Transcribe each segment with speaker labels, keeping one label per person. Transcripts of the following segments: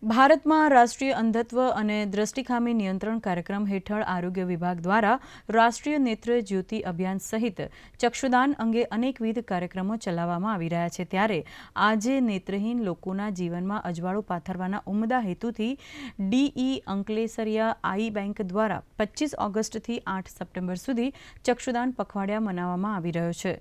Speaker 1: ભારતમાં રાષ્ટ્રીય અંધત્વ અને દ્રષ્ટિખામી નિયંત્રણ કાર્યક્રમ હેઠળ આરોગ્ય વિભાગ દ્વારા રાષ્ટ્રીય નેત્ર જ્યોતિ અભિયાન સહિત ચક્ષુદાન અંગે અનેકવિધ કાર્યક્રમો ચલાવવામાં આવી રહ્યા છે। ત્યારે આજે નેત્રહીન લોકોના જીવનમાં અજવાળું પાથરવાના ઉમદા હેતુથી ડીઈ અંકલેસરિયા આઈ બેંક દ્વારા 25 ઓગસ્ટથી 8 સપ્ટેમ્બર સુધી ચક્ષુદાન પખવાડિયા મનાવવામાં આવી રહ્યો છે।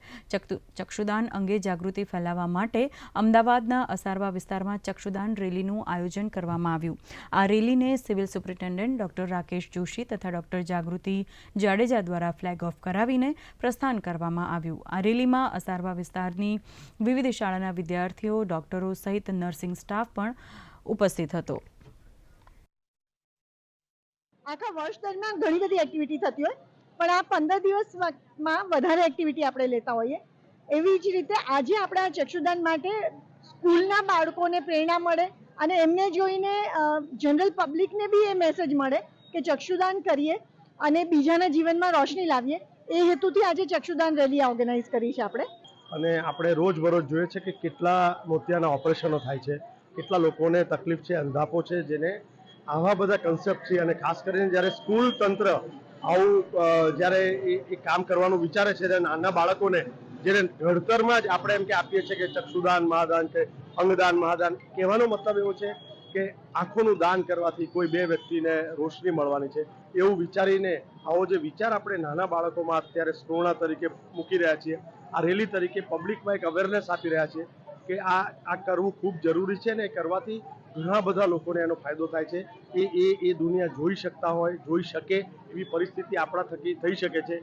Speaker 1: ચક્ષુદાન અંગે જાગૃતિ ફેલાવવા માટે અમદાવાદના અસારવા વિસ્તારમાં ચક્ષુદાન રેલીનું આયોજન કરવામાં આવ્યું। આ રેલીને civil superintendent doctor Rakesh Joshi તથા ડોક્ટર જાગૃતિ જાડેજા દ્વારા ફ્લેગ ઓફ કરાવીને પ્રસ્થાન કરવામાં આવ્યું। આ રેલીમાં અસારવા વિસ્તારની વિવિધ શાળાના વિદ્યાર્થીઓ, ડોક્ટરો સહિત નર્સિંગ સ્ટાફ પણ ઉપસ્થિત હતો।
Speaker 2: આખા વર્ષ દરમિયાન ઘણી બધી એક્ટિવિટી થતી હોય, પણ આ 15 દિવસમાં વધારે એક્ટિવિટી આપણે લેતા હોઈએ। એવી જ રીતે આજે આપણા ચક્ષુદાન માટે સ્કૂલના બાળકોને પ્રેરણા મળે અને એમને જોઈને જનરલ પબ્લિકને બી એ મેસેજ મળે કે ચક્ષુદાન કરીએ અને બીજાના જીવનમાં રોશની લાવીએ। એ હેતુથી આજે ચક્ષુદાન રેલી ઓર્ગેનાઇઝ કરી છે આપણે।
Speaker 3: અને આપણે રોજબરોજ જોઈએ છે કે કેટલા મોતિયાના ઓપરેશનો થાય છે, કેટલા લોકોને તકલીફ છે, અંધાપો છે, જેને આવા બધા કન્સેપ્ટથી અને ખાસ કરીને જ્યારે સ્કૂલ તંત્ર આવું જ્યારે એ કામ કરવાનું વિચારે છે ત્યારે નાના બાળકોને જેને ઘડતરમાં જ આપણે એમ કે આપીએ છીએ કે ચક્ષુદાન મહાદાન કે અંગદાન મહાદાન, કહેવાનો મતલબ એવો છે કે આંખોનું દાન કરવાથી કોઈ બે વ્યક્તિને રોશની મળવાની છે એવું વિચારીને આવો જે વિચાર આપણે નાના બાળકોમાં અત્યારે સ્પૂર્ણા તરીકે મૂકી રહ્યા છીએ, આ રેલી તરીકે પબ્લિકમાં એક અવેરનેસ આપી રહ્યા છીએ કે આ કરવું ખૂબ જરૂરી છે ને કરવાથી ઘણા બધા લોકોને એનો ફાયદો થાય છે। એ દુનિયા જોઈ શકતા હોય, જોઈ શકે એવી પરિસ્થિતિ આપણા થકી થઈ શકે છે।